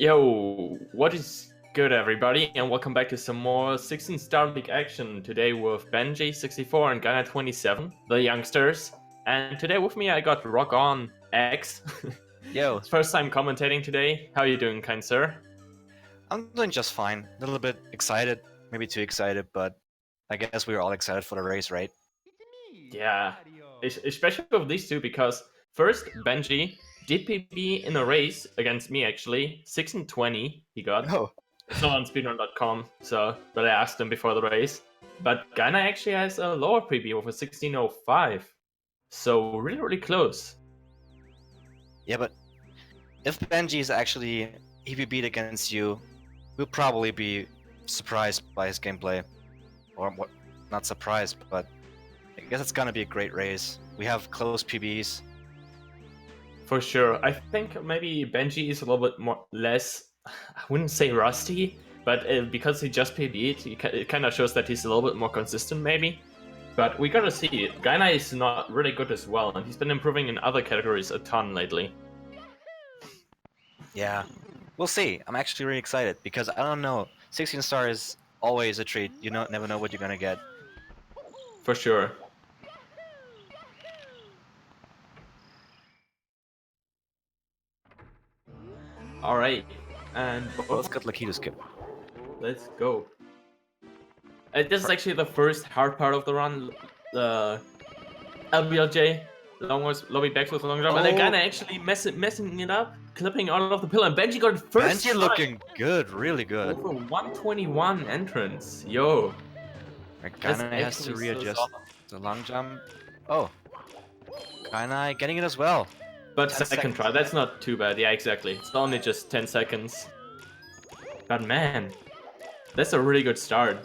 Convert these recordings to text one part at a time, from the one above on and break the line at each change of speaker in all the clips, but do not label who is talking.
Yo, what is good, everybody, and welcome back to some more 16-star league action. Today with benjii64 and Gainai27, the youngsters. And today with me I got Rock On X.
Yo.
First time commentating today. How are you doing, kind sir?
I'm doing just fine. A little bit excited, maybe too excited, but I guess we were all excited for the race, right?
Yeah, especially with these two, because first, Benji did PB in a race against me, actually. 16-20 he got.
Oh.
It's not on speedrun.com, but I asked him before the race. But Gainai actually has a lower PB with a 1605. So really close.
Yeah, but if Benji is actually EVB'd against you, we'll probably be surprised by his gameplay. Or what? Not surprised, but I guess it's gonna be a great race. We have close PBs.
For sure. I think maybe Benji is a little bit less, I wouldn't say rusty, but because he just PB'd, it kind of shows that he's a little bit more consistent maybe. But we gotta see, Gainai is not really good as well, and he's been improving in other categories a ton lately.
Yeah, we'll see. I'm actually really excited because I don't know. 16 star is always a treat. You never know what you're gonna get.
For sure. Alright, and
Both got lucky to skip.
Let's go. This is actually the first hard part of the run. The LBLJ, lobby backs with a long jump, and they're kind of actually messing it up, clipping out of the pillar. And Benji got first.
Benji looking good, really good.
Over 121 entrance, yo.
Gainai has to readjust the long jump. Oh, Gainai getting it as well.
But second try, that's not too bad. Yeah, exactly. It's only just 10 seconds. But man, that's a really good start.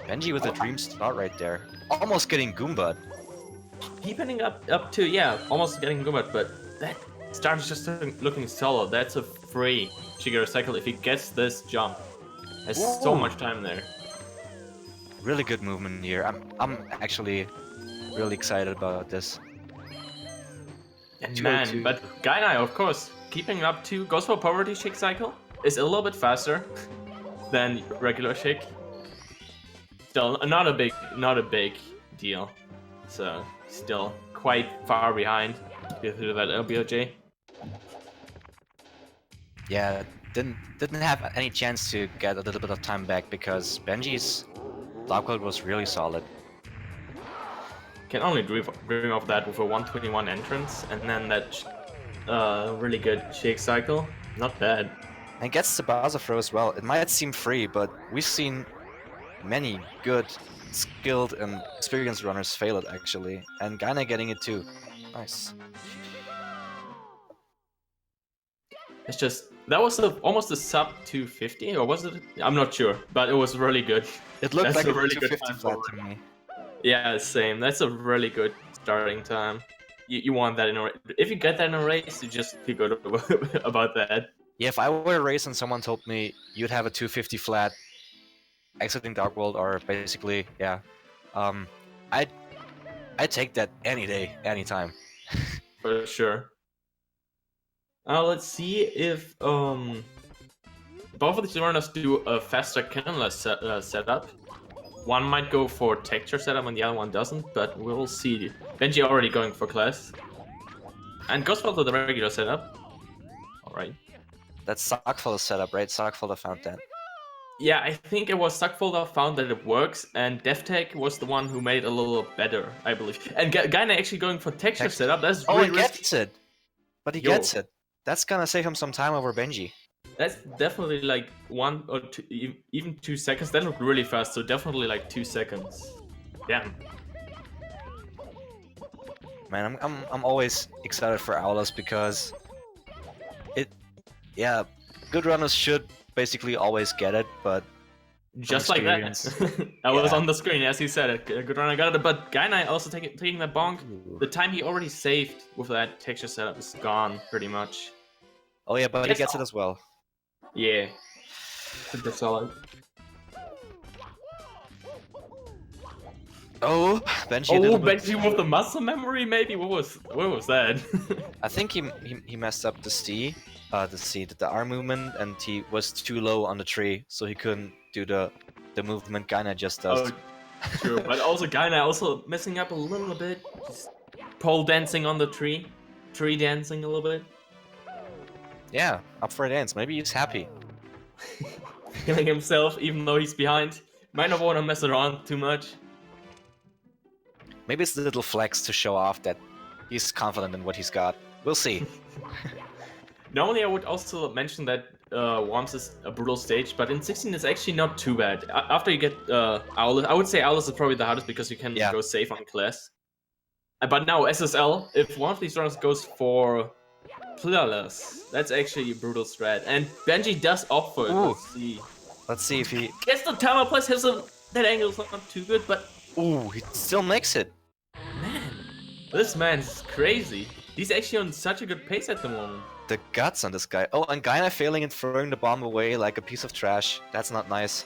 Benji with a dream start right there. Almost getting Goomba'd.
Deepening up to, yeah, almost getting Goomba'd, but that start is just looking solid. That's a free Shigeru cycle if he gets this jump. There's so much time there.
Really good movement here. I'm actually really excited about this.
And man, but Gainai, of course, keeping up to goes for poverty shake cycle is a little bit faster than regular shake. Still, not a big deal. So still quite far behind through that LBOJ.
Yeah, didn't have any chance to get a little bit of time back because Benji's Dark World was really solid.
Can only dream of that with a 121 entrance and then that really good shake cycle. Not bad.
And gets the Baza throw as well. It might seem free, but we've seen many good, skilled, and experienced runners fail it actually. And Gainai getting it too. Nice.
It's just, that was almost a sub 250, or was it? I'm not sure, but it was really good.
It looked
That's
like
a
a
really good
250
time
flat
forward.
to me.
Yeah, same. That's a really good starting time. You want that in a race. If you get that in a race, you just feel good about that.
Yeah, if I were a race and someone told me you'd have a 250 flat exiting Dark World, or basically, yeah, I'd take that any day, anytime.
For sure. Let's see if both of these runners do a faster cannonless setup. One might go for texture setup and the other one doesn't, but we'll see. Benji already going for class. And goes for the regular setup. Alright.
That's Sockfelder's setup, right? Sockfelder found that.
Yeah, I think it was Suckfolder found that it works, and DevTech was the one who made it a little better, I believe. And Gainai actually going for texture setup, that's really
he gets it! But he gets it. That's gonna save him some time over Benji.
That's definitely like 1 or 2, even 2 seconds. That looked really fast, so definitely like 2 seconds. Damn.
Man, I'm always excited for Aulas because good runners should basically always get it, but
just like that. I was on the screen as he said it. Good runner got it, but Gainai also taking that bonk. The time he already saved with that texture setup is gone pretty much.
Oh yeah, but he gets it as well.
Yeah. Super solid.
Oh, Benji a
Oh,
little bit.
Benji with the muscle memory, maybe? What was that?
I think he messed up the arm movement, and he was too low on the tree, so he couldn't do the movement Gainai just does.
Oh, true. But also Gainai also messing up a little bit. Just pole dancing on the tree. Tree dancing a little bit.
Yeah, up for a dance. Maybe he's happy.
Killing himself even though he's behind. Might not want to mess around too much.
Maybe it's a little flex to show off that he's confident in what he's got. We'll see.
Normally I would also mention that Worms is a brutal stage, but in 16 it's actually not too bad. After you get Owlus, I would say Owlus is probably the hardest because you can go safe on class. But now SSL, if one of these runners goes for Pluralist, that's actually a brutal strat. And Benji does opt for it. Let's see.
Let's see if he...
Gets the timer plus has a... That angle's not too good, but...
Ooh, he still makes it.
Man, this man's crazy. He's actually on such a good pace at the moment.
The guts on this guy. Oh, and Gainai failing and throwing the bomb away like a piece of trash. That's not nice.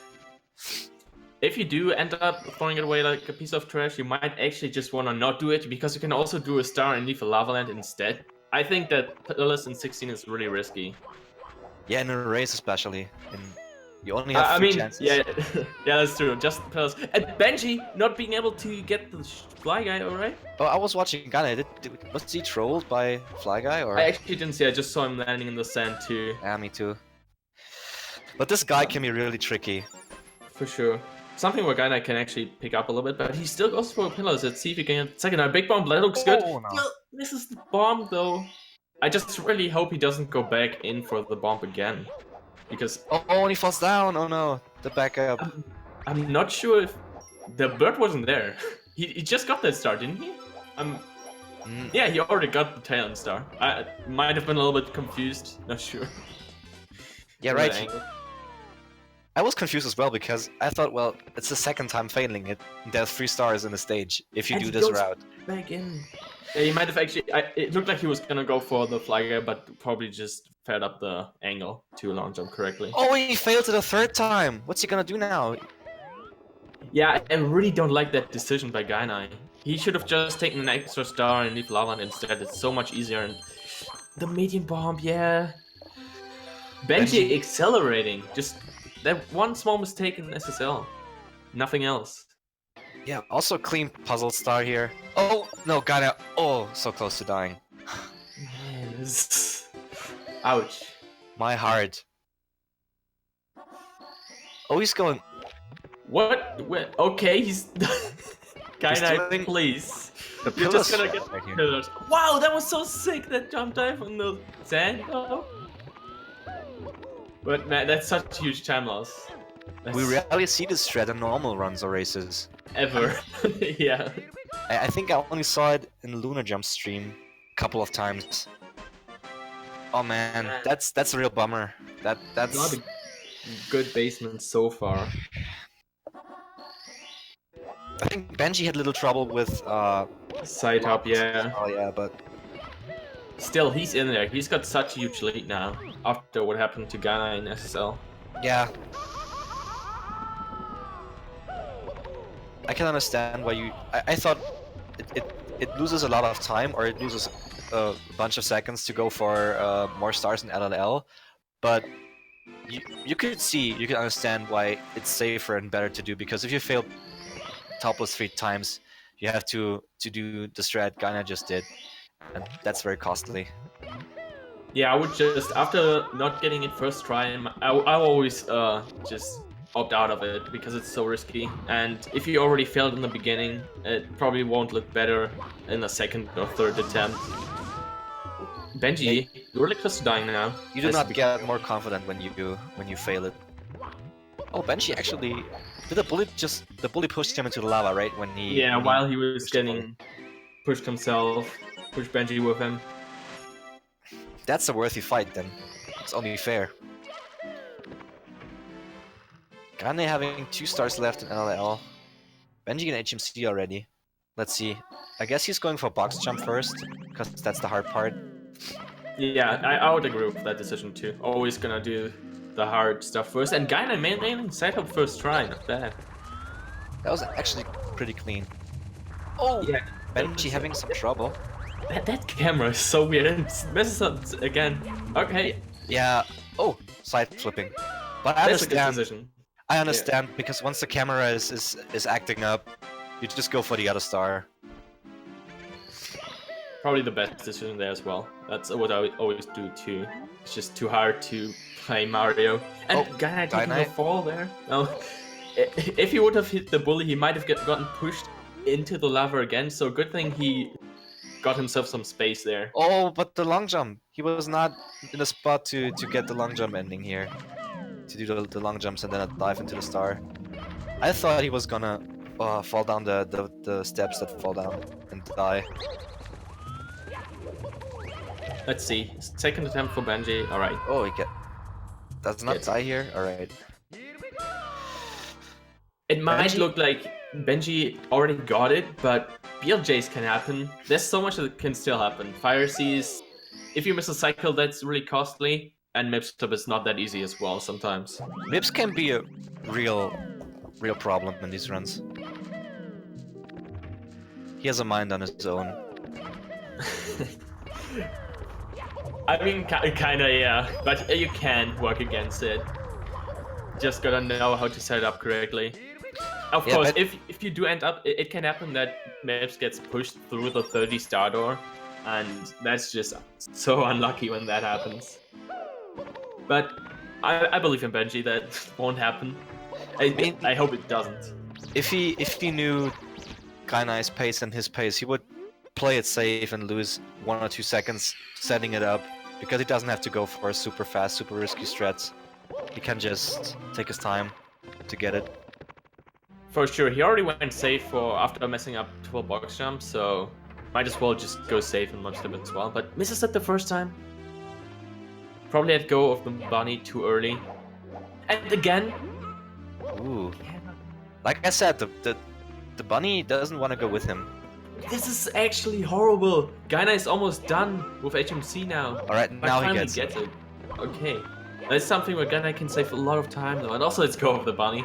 If you do end up throwing it away like a piece of trash, you might actually just want to not do it, because you can also do a star and leave a lava land instead. I think that Pillars in 16 is really risky.
Yeah, in a race especially. You only have three chances.
Yeah, yeah, that's true. Just Pillars. And Benji not being able to get the Fly Guy, alright?
Oh, I was watching Gainai. Was he trolled by Fly Guy? Or?
I actually didn't see, I just saw him landing in the sand too.
Yeah, me too. But this guy can be really tricky.
For sure. Something where Gainai can actually pick up a little bit, but he still goes for Pillars. Let's see if he can get second. Now, big bomb, that looks good.
No.
Misses the bomb though. I just really hope he doesn't go back in for the bomb again. Because...
Oh, and he falls down! Oh no, the backup.
I'm not sure if... The bird wasn't there. He just got that star, didn't he? Yeah, he already got the Talon star. I might have been a little bit confused, not sure.
Yeah, right. I was confused as well, because I thought, well, it's the second time failing it. There's 3 stars in the stage if you do this route.
Back in. Yeah, he might have actually... it looked like he was gonna go for the Fly Guy, but probably just fed up the angle to long jump correctly.
Oh, he failed it a 3rd time! What's he gonna do now?
Yeah, I really don't like that decision by Gainai. He should have just taken an extra star and leave lava instead. It's so much easier. And the medium bomb, yeah. Benji accelerating. Just that one small mistake in SSL. Nothing else.
Yeah, also clean puzzle star here. Oh, no, Gainai. Oh, so close to dying.
Man, this... Ouch.
My heart. Oh, he's going...
What? Okay, he's... Gainai, please. You're just gonna get right pillars. Wow, that was so sick, that jump dive on the sand. Oh. But man, that's such a huge time loss.
We rarely see this strat in normal runs or races.
Ever. Yeah.
I think I only saw it in Lunar Jump stream a couple of times. Oh man, that's a real bummer. That's
not a good basement so far.
I think Benji had a little trouble with
side hop, yeah.
Oh yeah, but
still, he's in there. He's got such a huge lead now after what happened to Gainai in SSL.
Yeah. I can understand why you... I thought it loses a lot of time, or it loses a bunch of seconds to go for more stars in LLL, but you could understand why it's safer and better to do, because if you fail topless 3 times, you have to do the strat Gainai just did, and that's very costly.
Yeah, I would just, after not getting it first try, I always just opt out of it, because it's so risky, and if you already failed in the beginning, it probably won't look better in the 2nd or 3rd attempt. Benji, you're really close to dying now.
You do not get more confident when you fail it. Oh, Benji actually... Did the bully pushed him into the lava, right?
While he was getting pushed himself, pushed Benji with him.
That's a worthy fight then. It's only fair. Gainai having 2 stars left in LLL. Benji in HMC already. Let's see. I guess he's going for box jump first, because that's the hard part. Yeah,
I would agree with that decision too. Always gonna do the hard stuff first, and Gainai mainly side up first try, not bad.
That was actually pretty clean. Oh,
Yeah,
Benji having some trouble.
that camera is so weird and it messes up again. Okay,
Yeah. Oh, side flipping. But I
that's a good
understand.
decision.
I understand because once the camera is acting up, you just go for the other star.
Probably the best decision there as well. That's what I would always do too. It's just too hard to play Mario. And Gainai taking a
Gainai.
fall there. No, if he would have hit the bully, he might have gotten pushed into the lava again. So good thing he got himself some space there.
Oh, but the long jump. He was not in a spot to get the long jump ending here. To do the long jumps and then a dive into the star. I thought he was gonna fall down the steps that fall down and die.
Let's see. Second attempt for Benji. All right.
Oh, he does not
Yes.
die here. All right.
It might
Benji?
look like Benji already got it, but BLJs can happen. There's so much that can still happen. Fire Seas, if you miss a cycle, that's really costly, and Mipstop is not that easy as well sometimes.
Mips can be a real problem in these runs. He has a mind on his own.
I mean, kinda, yeah, but you can work against it. Just gotta know how to set it up correctly. Of
Yeah,
course,
but-
if you do end up, it can happen that Maps gets pushed through the 30 star door, and that's just so unlucky when that happens. But I believe in Benji that won't happen. I hope it doesn't.
If he knew Gainai's pace and his pace, he would play it safe and lose 1 or 2 seconds setting it up, because he doesn't have to go for super fast, super risky strats. He can just take his time to get it.
For sure, he already went safe for after messing up 12 box jumps, so might as well just go safe and launch them as well. But misses it the first time. Probably let go of the bunny too early. And again.
Ooh. Like I said, the bunny doesn't want to go with him.
This is actually horrible. Gainai is almost done with HMC now.
Alright,
But
now he
finally
gets it.
Okay. That's something where Gainai can save a lot of time though. And also let's go with the bunny.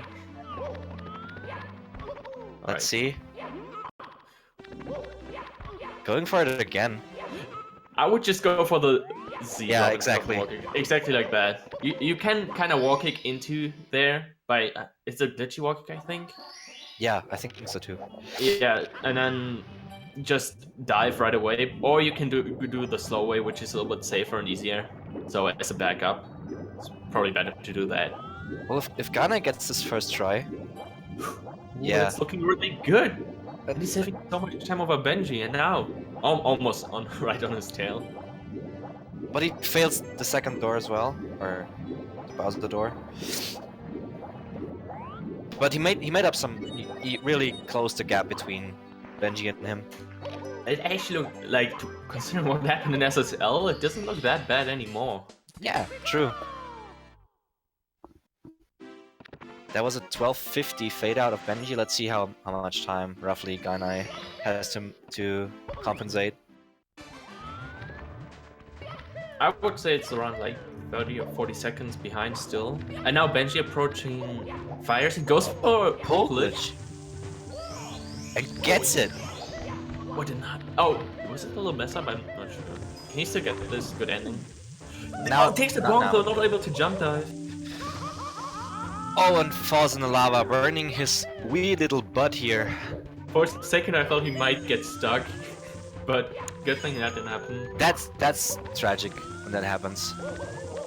Let's see. Going for it again.
I would just go for the Z.
Yeah,
of
exactly.
walk kick. Exactly like that. You can kind of walk kick into there by it's a glitchy walk kick, I think.
Yeah, I think so too.
Yeah, and then just dive right away, or you can do the slow way, which is a little bit safer and easier. So as a backup, it's probably better to do that.
Well, if Gainai gets this first try, yeah.
It's looking really good. And he's saving so much time over Benji, and now almost on right on his tail.
But he fails the second door as well, or the Bowser door. But he made up some. He really closed the gap between Benji and him.
It actually looked like, considering what happened in SSL, it doesn't look that bad anymore.
Yeah, true. That was a 1250 fade out of Benji. Let's see how much time roughly Gainai has to compensate.
I would say it's around like 30 or 40 seconds behind still. And now Benji approaching fires. He goes for a pole glitch.
And gets it!
What did not? Oh, was it a little mess up? I'm not sure. Can he still get this good ending?
Now,
Oh, takes the
not
wrong
now.
though, not able to jump dive.
Oh, and falls in the lava, burning his wee little butt here.
For a second I thought he might get stuck. But good thing that didn't happen.
That's tragic when that happens.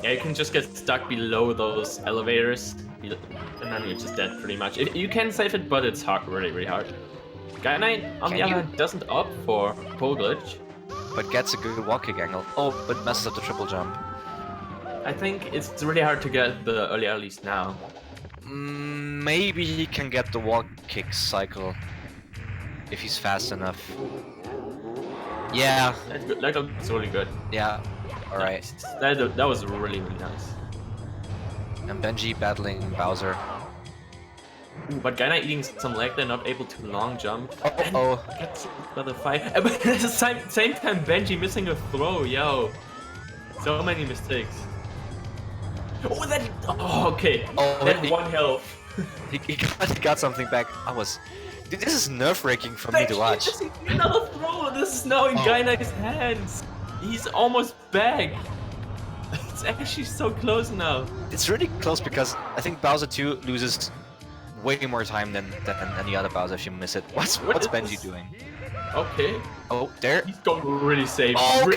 Yeah, you can just get stuck below those elevators. And then you're just dead pretty much. You can save it, but it's hard, really, really hard. Gainai, on the other hand, doesn't opt for pole glitch.
But gets a good walk kick angle. Oh, but messes up the triple jump.
I think it's really hard to get the early earlies now.
Maybe he can get the walk kick cycle if he's fast enough. Yeah,
That's good. That looks really good.
yeah. Alright.
That was really, really nice.
And Benji battling Bowser.
Ooh, but Gainai eating some lag, they're not able to long jump.
Oh,
That's another fight. But at the same time, Benji missing a throw, yo. So many mistakes. Oh, that. Oh, okay.
Oh,
that
he-
one health.
he got something back. Dude, this is nerve-wracking for me to
Benji
watch.
missing another throw. This is now in
Oh.
Gainai's hands. He's almost back. It's actually so close now.
It's really close because I think Bowser 2 loses way more time than any other Bowser if you miss it. What's
is
Benji
this?
doing?
Okay.
Oh, there.
He's going really safe.
Oh,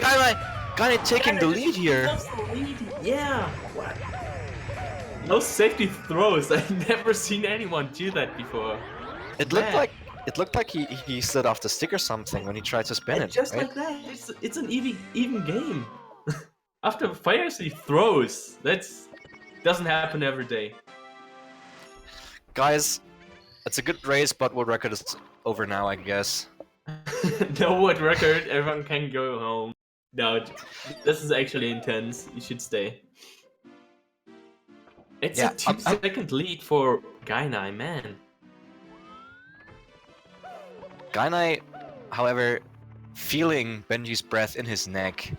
Gainai taking the lead here.
Loves the lead. Yeah. What? No safety throws. I've never seen anyone do that before.
It looked like he slid off the stick or something when he tried to spin it.
Just
right?
like that. It's an even game. After fires he throws. Doesn't happen every day.
Guys, it's a good race, but world record is over now, I guess.
No world record. Everyone can go home. No, this is actually intense. You should stay. It's a 2-second lead for Gainai, man.
Gainai, however, feeling Benji's breath in his neck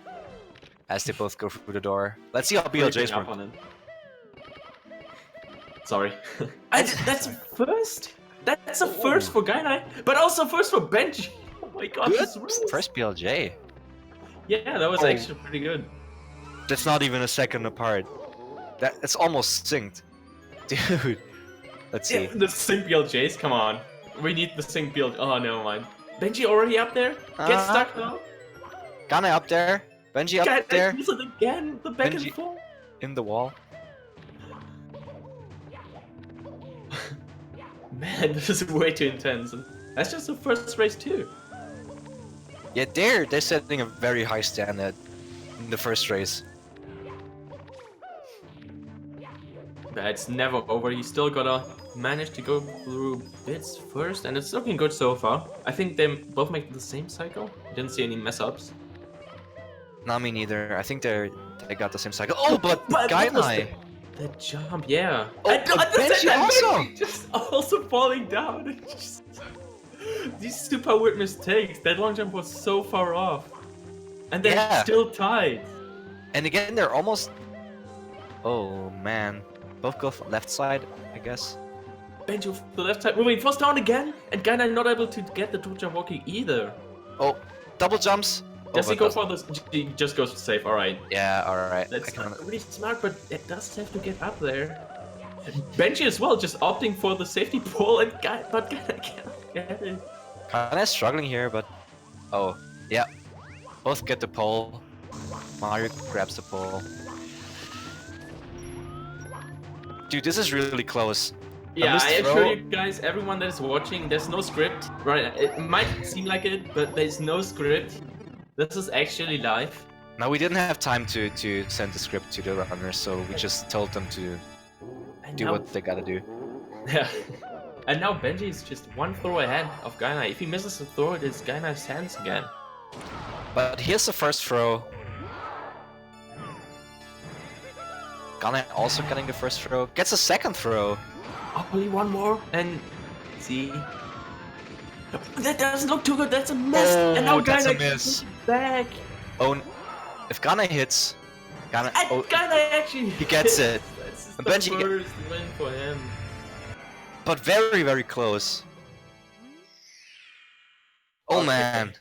as they both go through the door. Let's see how BLJ's
up
work.
on him. Sorry. That's a first? That's a first for Gainai, but also first for Benji. Oh my god,
Good
this race.
first BLJ.
Yeah, that was actually pretty good.
That's not even a second apart. It's almost synced. Dude. Let's see.
Yeah, the sync BLJs, come on. We need the sync build. Oh, never mind. Benji already up there? Get stuck now?
Gainai up there. Benji up there.
Use it again, the back
Benji
and forth.
in the wall.
Man, this is way too intense. And that's just the first race too.
Yeah, they're setting a very high standard in the first race.
But it's never over. You still gotta manage to go through bits first, and it's looking good so far. I think they both make the same cycle. Didn't see any mess ups.
Not me neither. I think they got the same cycle. Oh, but Gainai.
The jump, yeah.
Oh,
and
Benji also.
Benji just also falling down. It's just... These super weird mistakes. That long jump was so far off, and they're still tied.
And again, they're almost. Oh man. Both go left side, I guess.
Benji with the left side moving first down again, and Gainai not able to get the two jump walking either.
Oh, double jumps.
Does he go for this? He just goes safe, alright.
Yeah, alright.
That's really smart, but it does have to get up there. Benji as well, just opting for the safety pole, and but Gainai cannot get it.
Gainai's struggling here, but... Oh, yeah. Both get the pole. Mario grabs the pole. Dude, this is really close.
Yeah, I assure you guys, everyone that is watching, there's no script, right? It might seem like it, but there's no script. This is actually live.
Now, we didn't have time to send the script to the runners, so we just told them to do what they gotta do.
Yeah. And now Benji is just one throw ahead of Gainai. If he misses the throw, it is Gainai's hands again.
But here's the first throw. Gainai also getting the first throw. Gets a second throw.
Only one more, and see. That doesn't look too good. That's a miss.
Oh,
and now
that's a
Gainai
miss.
Back.
Oh, if Gainai hits, Gainai
actually.
He gets it.
That's
And
the
Benji
first win for him.
But very, very close. Oh man.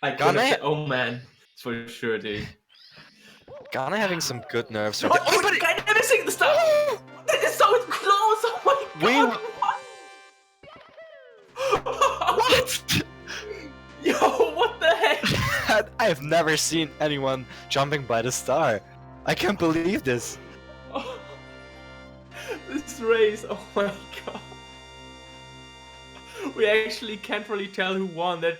I could have said, oh man, for sure, dude.
Gainai having some good nerves.
Oh, but Gainai missing the stuff. That is so close. Oh my god.
What?
Yo, what the heck?
I have never seen anyone jumping by the star. I can't believe this.
Oh, this race, oh my god. We actually can't really tell who won. That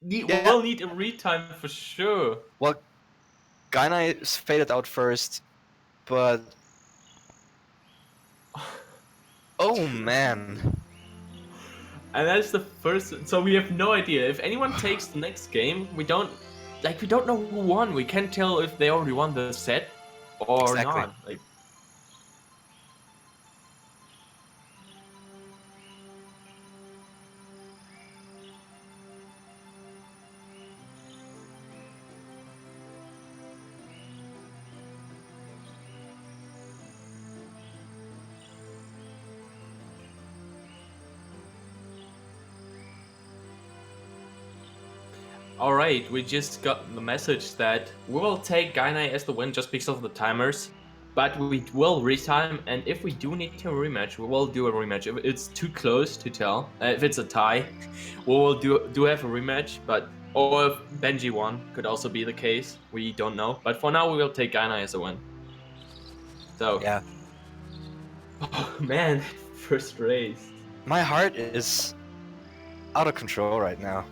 we'll need a retime for sure.
Well, Gainai faded out first, but... Oh man.
And that's the first, so we have no idea. If anyone takes the next game, we don't know who won. We can't tell if they already won the set or not. Like, Alright, we just got the message that we will take Gainai as the win just because of the timers. But we will retime, and if we do need to rematch, we will do a rematch. If it's too close to tell, if it's a tie, we will do have a rematch. But or if Benji won, could also be the case. We don't know. But for now, we will take Gainai as a win. So
Yeah.
oh man, first race.
My heart is out of control right now.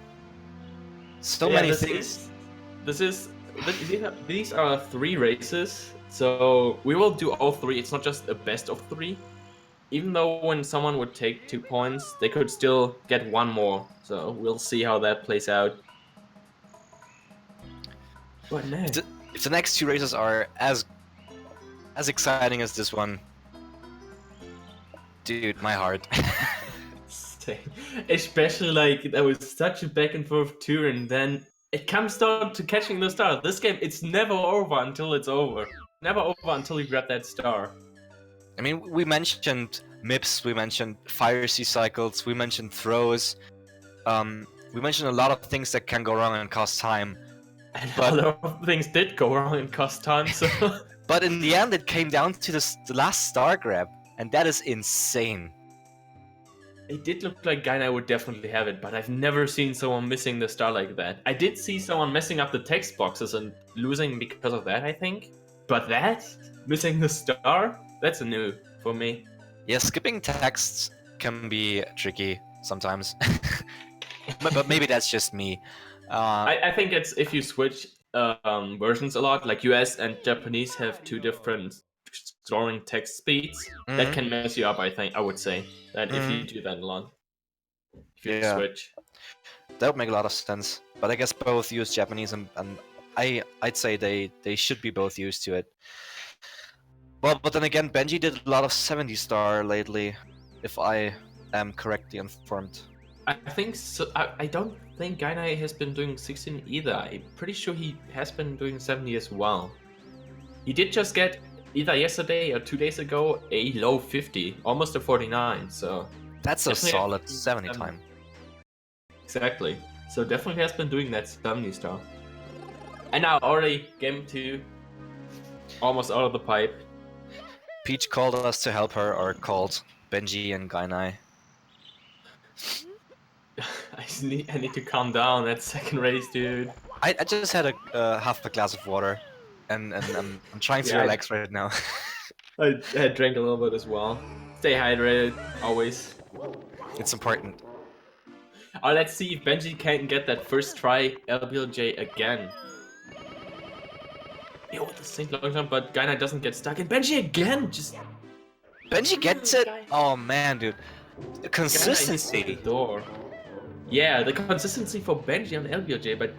So
Yeah,
many things.
These are 3 races, so we will do all 3. It's not just a best of 3. Even though when someone would take 2 points, they could still get 1 more. So we'll see how that plays out. But man,
If the next 2 races are as exciting as this one, dude, my heart.
especially like that was such a back and forth tour, and then it comes down to catching the star. This game, it's never over until it's over. Never over until you grab that star.
I mean, we mentioned MIPS, we mentioned fire sea cycles, we mentioned throws, we mentioned a lot of things that can go wrong and cost time.
And
But-
a lot of things did go wrong and cost time, so...
But in the end, it came down to the last star grab, and that is insane.
It did look like Gainai would definitely have it, but I've never seen someone missing the star like that. I did see someone messing up the text boxes and losing because of that, I think. But that? Missing the star? That's a new for me.
Yeah, skipping texts can be tricky sometimes. but maybe that's just me.
I think it's if you switch versions a lot, like US and Japanese have 2 different scoring text speeds. That can mess you up, I would say. That if you do that a lot. If you switch.
That would make a lot of sense. But I guess both use Japanese, and I'd say they should be both used to it. Well, but then again, Benji did a lot of 70 star lately, if I am correctly informed.
I think so. I don't think Gainai has been doing 16 either. I'm pretty sure he has been doing 70 as well. He did just get, either yesterday or 2 days ago, a low 50, almost a 49, so...
That's a solid 70 time.
Exactly. So definitely has been doing that 70 star. And now already game 2, almost out of the pipe.
Peach called us to help her, or called Benji and Gainai.
I need to calm down. That second race, dude.
I just had a half a glass of water, and I'm trying to relax right now.
I drank a little bit as well. Stay hydrated, always.
It's important.
Let's see if Benji can get that first try LBLJ again. Yo, the same long jump, but Gainai doesn't get stuck. And Benji again! Just...
Benji gets it? Oh man, dude. The consistency.
The door. Yeah, the consistency for Benji on LBLJ, but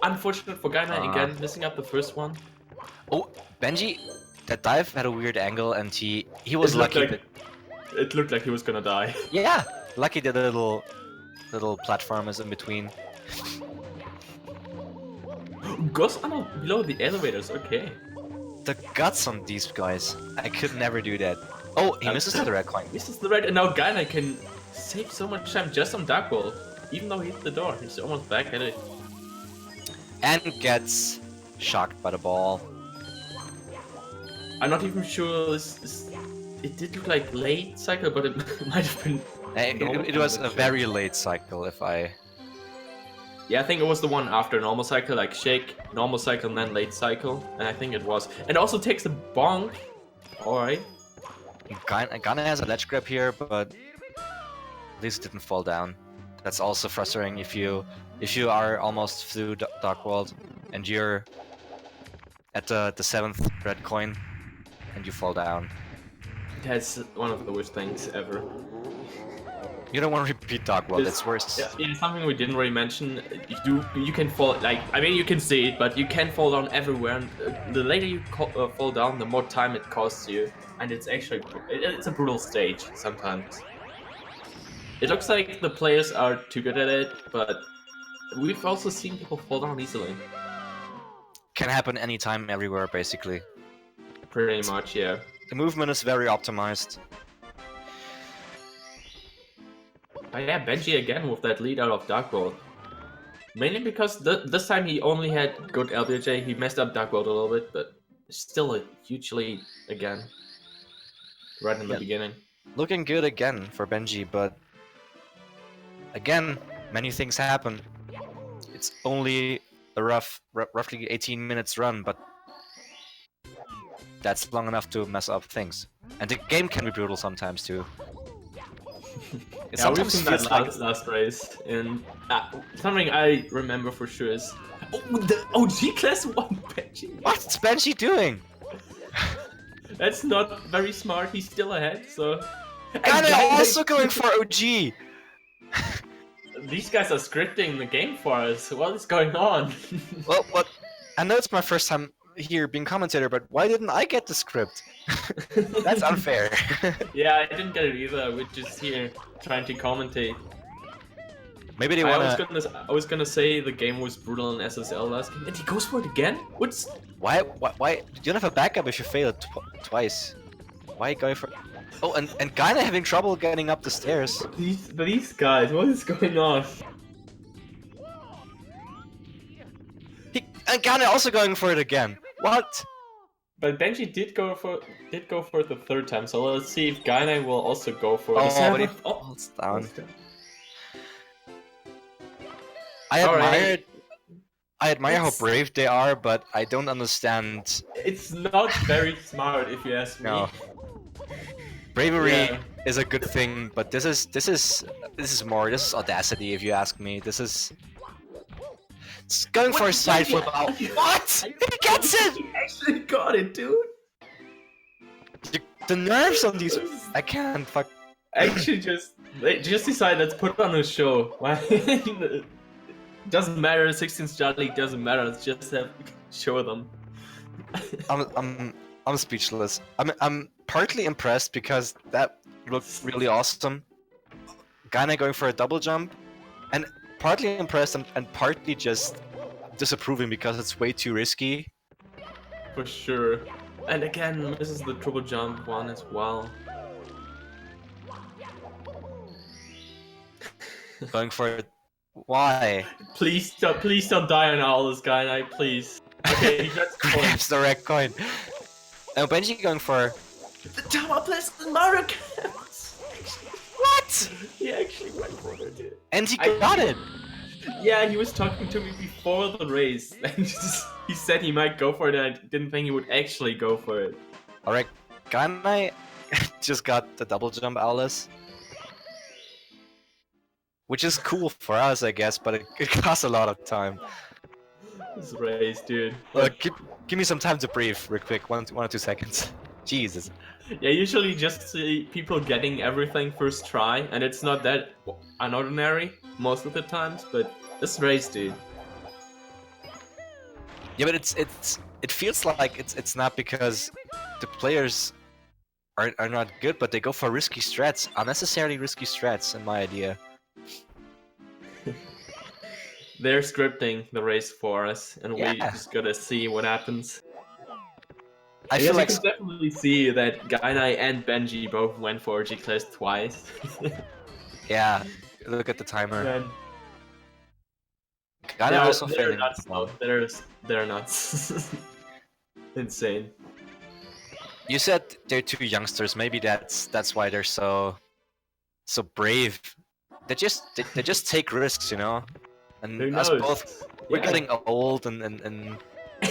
unfortunate for Gainai again, missing up the first one.
Oh, Benji, that dive had a weird angle, and he was lucky.
It looked like he was gonna die.
Yeah, lucky that the little platform is in between.
Goes below the elevators, okay.
The guts on these guys. I could never do that. Oh, he misses the red coin.
Misses the red, and now Gainai can save so much time just on Dark World. Even though he hit the door, he's almost back at it.
And gets shocked by the ball.
I'm not even sure it did look like late cycle, but it might have been...
It was a very late cycle, if I...
Yeah, I think it was the one after normal cycle, like shake, normal cycle, and then late cycle. And I think it was. And also takes the bonk. Alright.
Gainai has a ledge grab here, but at least it didn't fall down. That's also frustrating if you are almost through Dark World and you're at the 7th red coin and you fall down.
That's one of the worst things ever.
You don't want to repeat Dark World, it's worse.
Yeah, something we didn't really mention. You can fall, like, I mean, you can see it, but you can fall down everywhere, and the later you fall down, the more time it costs you, and it's actually, it's a brutal stage sometimes. It looks like the players are too good at it, but we've also seen people fall down easily.
Can happen anytime, everywhere, basically.
Pretty much, yeah.
The movement is very optimized.
But yeah, Benji again with that lead out of Dark World. Mainly because this time he only had good LBJ. He messed up Dark World a little bit, but still a huge lead again. Right in the
Yeah.
beginning.
Looking good again for Benji, but again, many things happen. It's only a roughly 18 minutes run, but that's long enough to mess up things. And the game can be brutal sometimes too. It
Yeah, we've
sometimes
seen that
feels like
last race, and something I remember for sure is the OG class 1 Benji.
what's Benji doing?
That's not very smart. He's still ahead, so. And
Gainai
Gainai-
also going for OG.
These guys are scripting the game for us. What is going on?
Well, what? I know it's my first time here being commentator, but why didn't I get the script? That's unfair.
Yeah, I didn't get it either. We're just here trying to commentate.
Maybe they
I
wanna.
was gonna say the game was brutal in SSL last game, and he goes for it again. What's
Why? You don't have a backup if you fail it twice. Why going for? Oh, and Gainai having trouble getting up the stairs.
these guys? What is going on?
And Gainai also going for it again. What?
But Benji did go for it the third time, so let's see if Gainai will also go for it.
Oh, but he
Oh,
falls down.
falls down.
I
Alright.
admire how
It's-
brave they are, but I don't understand.
It's not very smart if you ask me.
No. Bravery
Yeah.
is a good thing, but this is audacity if you ask me. This is it's going for a side flip out. What? He gets it!
He actually got it, dude.
The nerves on these. I can't fuck.
Actually, they just decided let's put on a show. Why? Doesn't matter. 16 star league doesn't matter. Let's just have show them.
I'm speechless. I'm partly impressed because that looked really awesome. Gainai going for a double jump, and partly impressed and partly just disapproving because it's way too risky.
For sure. And again, this is the triple jump one as well.
Going for it. Why?
Please don't die on all this guy, please. Okay, he got the point.
Grabs the red coin. Now Benji going for.
The tower plus the Mario
What?
He actually went for it, dude.
And he got it.
Yeah, he was talking to me before the race. And he said he might go for it, and I didn't think he would actually go for it.
Alright, Gainai just got the double jump Alice. Which is cool for us, I guess, but it costs a lot of time.
This race, dude.
Give me some time to breathe real quick, one or 2 seconds. Jesus.
Yeah, usually just see people getting everything first try, and it's not that unordinary most of the times, but this race, dude.
Yeah, but it feels like it's not because the players are not good, but they go for risky strats, unnecessarily risky strats, in my idea.
They're scripting the race for us, and we
Yeah.
just gotta see what happens.
I
Yes,
feel like
you can definitely see that Gainai and Benji both went for G-Class twice.
yeah. Look at the timer.
And
Gainai also
they're
failing.
nuts, though. They're nuts. Insane.
You said they're two youngsters. Maybe that's why they're so brave. They just take risks, you know. And
Who
us
knows?
both, we're
Yeah.
getting old and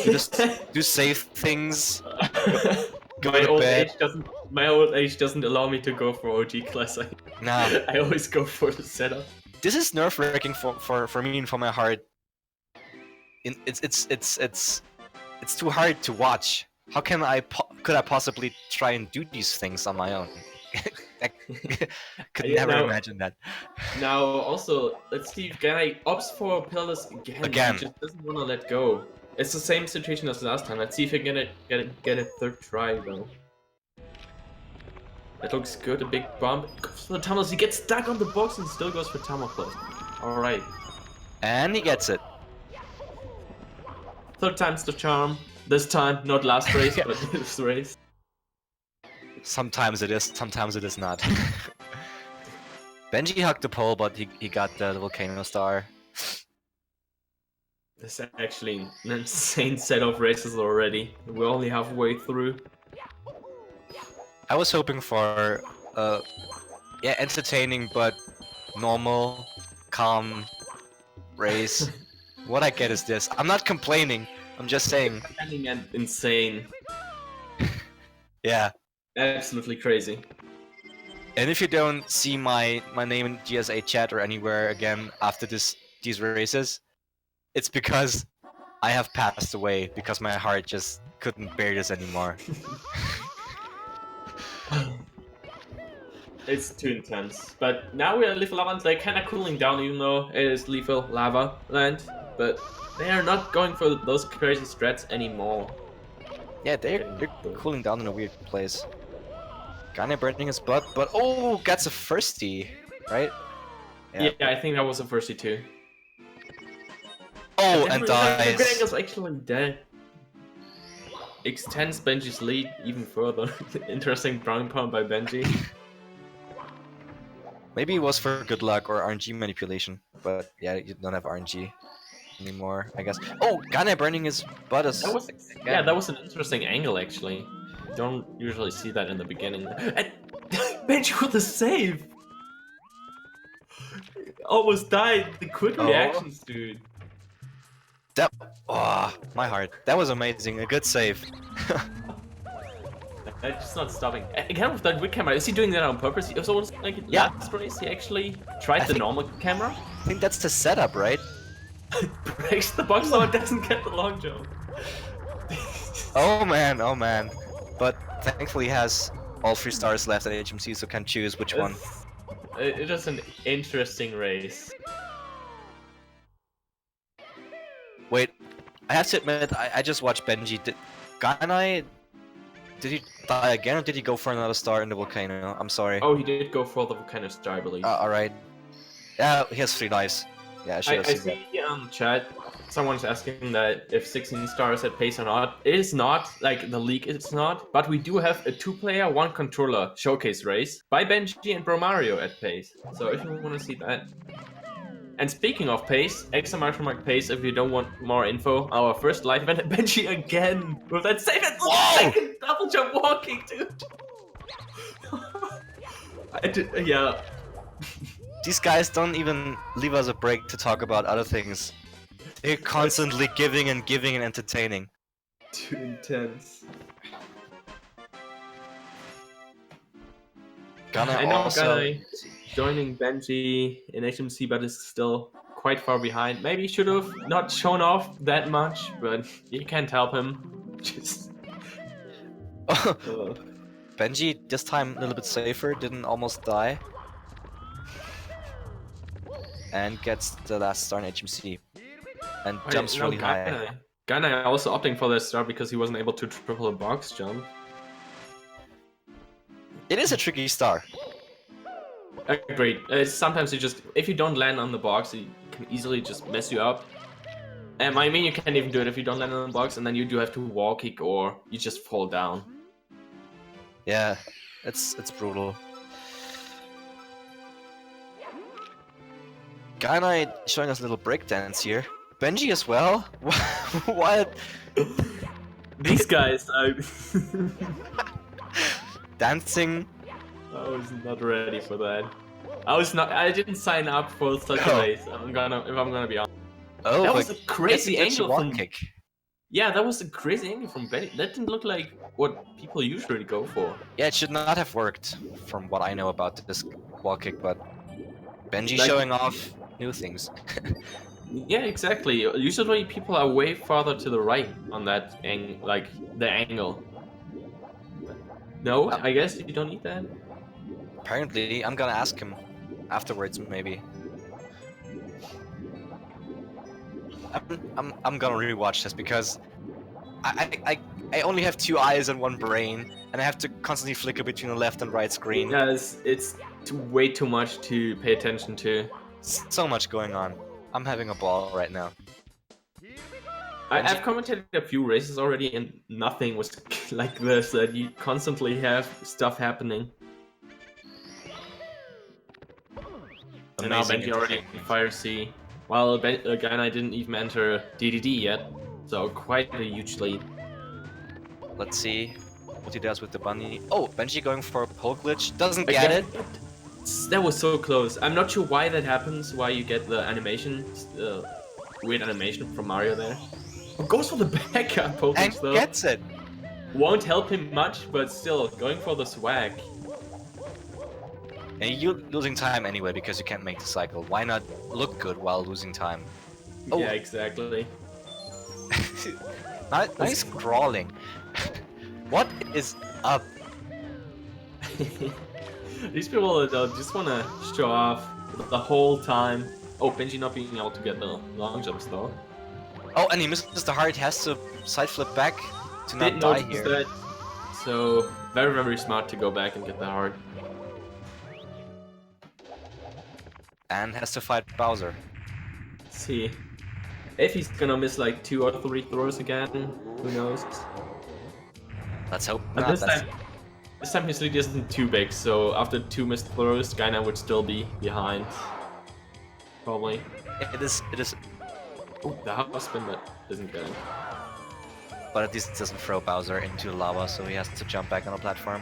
we just do safe things. Go to bed.
My old age doesn't allow me to go for OG class.
Nah,
I always go for the setup.
this is nerve wracking for me and for my heart. It's too hard to watch. How can could I possibly try and do these things on my own? I could
Yeah,
never
no.
imagine that.
Now, also, let's see if Gainai opts for pillars again.
Again.
He just doesn't want to let go. It's the same situation as last time. Let's see if he can get a third try, though. That looks good. A big bump. Goes for the tunnels. He gets stuck on the box and still goes for tunnel plus. Alright.
And he gets it.
Third time's the charm. This time, not last race, but this race.
Sometimes it is, sometimes it is not. Benji hugged the pole, but he got the volcano star.
This is actually an insane set of races already. We're only halfway through.
I was hoping for, yeah, entertaining but normal, calm race. What I get is this. I'm not complaining. I'm just saying.
Ending and insane.
Yeah.
Absolutely crazy.
And if you don't see my name in GSA chat or anywhere again after these races, it's because I have passed away because my heart just couldn't bear this anymore.
It's too intense. But now we're at Lethal Lava Land. They're kind of cooling down, even though it is Lethal Lava Land. But they are not going for those crazy strats anymore.
Yeah, they're cooling down in a weird place. Gainai burning his butt, but oh, gets a firsty, right?
Yeah, I think that was a firsty too.
Oh, and dies.
The angle's actually dead. Extends Benji's lead even further. Interesting ground pound by Benji.
Maybe it was for good luck or RNG manipulation, but yeah, you don't have RNG anymore, I guess. Oh, Gainai burning his butt is...
Yeah, that was an interesting angle actually. You don't usually see that in the beginning. And Benji with the save! Almost died. The quick reactions, dude.
That... Oh, my heart. That was amazing. A good save.
I'm just not stopping. Again with that quick camera, is he doing that on purpose? He also like last race he actually tried the normal camera.
I think that's the setup, right?
Breaks the box so it doesn't get the long jump.
Oh man, oh man. But thankfully he has all 3 stars left at HMC, so can choose which one.
It is an interesting race.
Wait, I have to admit, I just watched Benji. Did Gainai... Did he die again, or did he go for another star in the volcano? I'm sorry.
Oh, he did go for the volcano star, I believe.
Alright. Yeah, he has 3 lives. Yeah, I should have seen that.
I see on chat, someone's asking that if 16 stars at pace or not. It is not, like the league it's not, but we do have a 2-player, 1-controller showcase race by Benji and Bro Mario at pace. So if you want to see that. And speaking of pace, exclamation mark pace if you don't want more info. Our first live event, Benji again with that second double jump walking, dude. Yeah.
These guys don't even leave us a break to talk about other things. They're constantly giving and entertaining.
Too intense. I know Gainai joining Benji in HMC, but is still quite far behind. Maybe he should have not shown off that much, but you can't help him. Just.
Benji, this time a little bit safer, didn't almost die. And gets the last star in HMC. And jumps really high.
Gainai also opting for that star because he wasn't able to triple a box jump.
It is a tricky star.
Agreed. Sometimes if you don't land on the box, it can easily just mess you up. I mean, you can't even do it if you don't land on the box, and then you do have to wall kick or you just fall down.
Yeah, it's brutal. Gainai showing us a little breakdance here. Benji as well? What?
These guys,
dancing.
I was not ready for that. I didn't sign up for such a race. If I'm gonna be honest.
Oh,
that was a crazy angle
from kick.
Yeah, that was a crazy angle from Benji. That didn't look like what people usually go for.
Yeah, it should not have worked, from what I know about this wall kick, but Benji showing off new things.
Yeah, exactly. Usually people are way farther to the right on that the angle. No, I guess you don't need that.
Apparently, I'm gonna ask him afterwards, maybe. I'm gonna rewatch this because I only have 2 eyes and 1 brain, and I have to constantly flicker between the left and right screen.
Yeah, it's way too much to pay attention to.
So much going on. I'm having a ball right now.
I've commentated a few races already, and nothing was like this. That you constantly have stuff happening. And now Benji already in Fire C. while Gainai didn't even enter DDD yet, so quite a huge lead.
Let's see what he does with the bunny. Oh, Benji going for a pole glitch. Doesn't get
Again,
it.
that was so close. I'm not sure why that happens, why you get the animation, weird animation from Mario there. Oh, goes for the backup pole
And
glitch though.
gets it.
Won't help him much, but still, going for the swag.
And you're losing time anyway because you can't make the cycle. Why not look good while losing time? Oh.
Yeah, exactly.
Nice crawling. What is up?
These people just want to show off the whole time. Oh, Benji not being able to get the long jumps though.
Oh, and he misses the heart. He has to side flip back to not
Didn't
die
notice
here.
that. So very, very smart to go back and get the heart.
And has to fight Bowser.
Let's see if he's gonna miss like 2 or 3 throws again. Who knows?
Let's hope
But
not.
this time his lead isn't too big. So after 2 missed throws, Gainai would still be behind. Probably.
It is.
Oh, the house spin, but doesn't get him.
But at least it doesn't throw Bowser into the lava, so he has to jump back on a platform.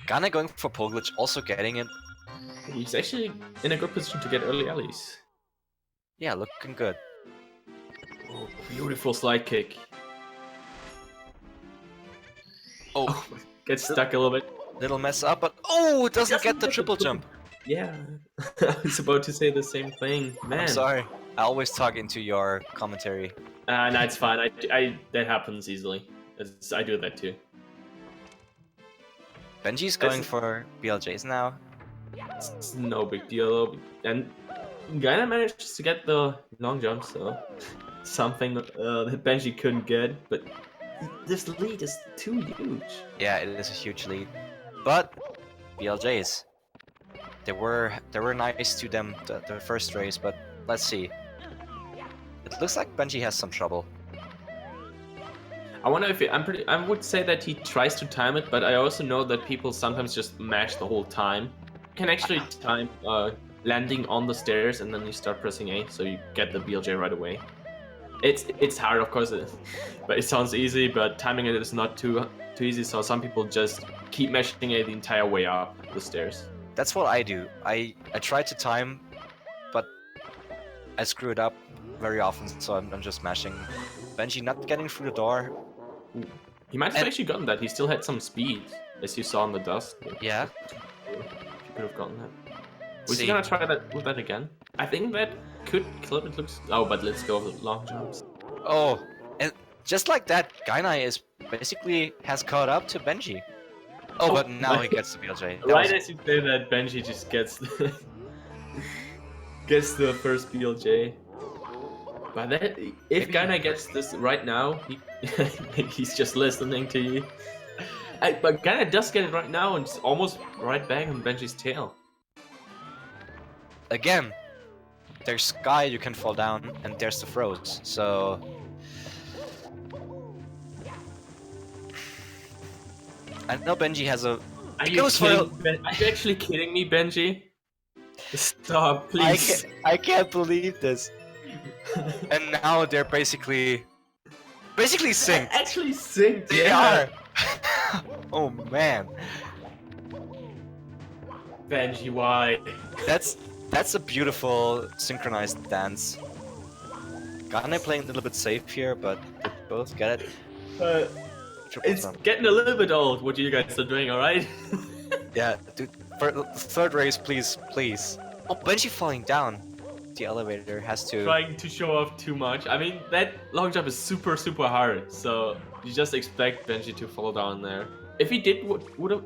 Gainai going for pole glitch, also getting it.
He's actually in a good position to get early alleys.
Yeah, looking good.
Oh, beautiful slide kick. Oh, gets stuck a little bit.
Little mess up, but oh, it doesn't get the triple jump.
Yeah, I was about to say the same thing. Man.
I'm sorry. I always talk into your commentary.
No, it's fine. That happens easily. I do that too.
Benji's going for BLJs now.
It's no big deal though. And Gainai manages to get the long jump, so something that Benji couldn't get. But this lead is too huge.
Yeah, it is a huge lead. But BLJs, they were nice to them the first race, but let's see. It looks like Benji has some trouble.
I wonder if I would say that he tries to time it, but I also know that people sometimes just mash the whole time. You can actually time landing on the stairs and then you start pressing A, so you get the BLJ right away. It's hard, of course, but it sounds easy. But timing it is not too easy, so some people just keep mashing A the entire way up the stairs.
That's what I do. I try to time, but I screw it up very often, so I'm just mashing. Benji not getting through the door.
He might have actually gotten that. He still had some speed, as you saw in the dust.
Yeah.
He could have gotten that. Was he gonna try that with that again? I think that could clip. It looks. Oh, but let's go with long jumps.
Oh, and just like that, Gainai basically has caught up to Benji. Oh, but now he gets the BLJ.
Right as you say that, Benji just gets gets the first BLJ. But that, if Gainai gets this right now, he's just listening to you. But Gainai does get it right now, and it's almost right back on Benji's tail.
Again, there's sky you can fall down, and there's the throws. So I know Benji has a.
Are you actually kidding me, Benji? Stop, please.
I can't believe this. And now they're basically synced.
Actually synced.
They are. Oh man.
Benji, why?
That's a beautiful synchronized dance. Gainai playing a little bit safe here, but they both get it.
It's getting a little bit old. What you guys are doing, all right?
Yeah, dude. For the third race, please. Oh, Benji falling down. The elevator has to.
Trying to show off too much. I mean, that long jump is super hard, so you just expect Benji to fall down there. If he did, would have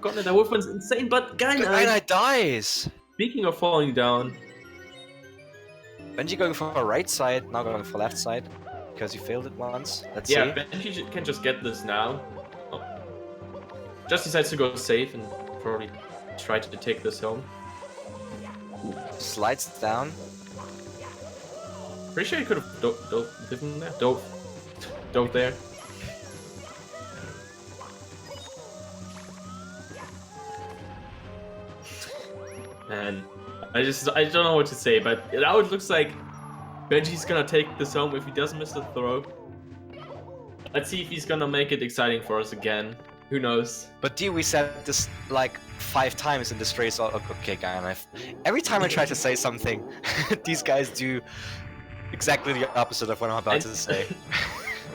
gotten it. That would have been insane. But
Gainai dies.
Speaking of falling down,
Benji going for right side, now going for left side because he failed it once. Let's see.
Benji can just get this now. Oh. Just decides to go safe and probably try to take this home.
Slides down.
Pretty sure he could have dove there. And I don't know what to say, but now it looks like Benji's gonna take this home if he doesn't miss the throw. Let's see if he's gonna make it exciting for us again. Who knows?
But D, we said this like 5 times in this race. Okay, Gainai. Every time I try to say something, these guys do exactly the opposite of what I'm about to say.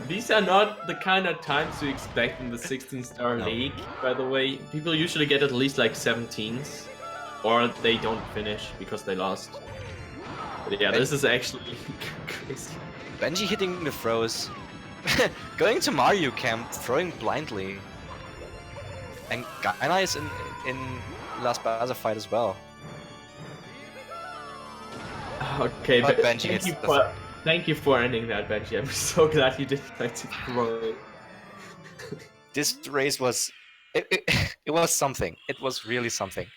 These are not the kind of times you expect in the 16-star league, by the way. People usually get at least like 17s, or they don't finish because they lost. But yeah, this is actually crazy.
Benji hitting the throws, going to Mario Camp, throwing blindly. And Gainai is in last Baza fight as well.
Okay,
but
but
Benji
thank you for ending that, Benji. I'm so glad you didn't like to throw it.
This race was... It was something. It was really something.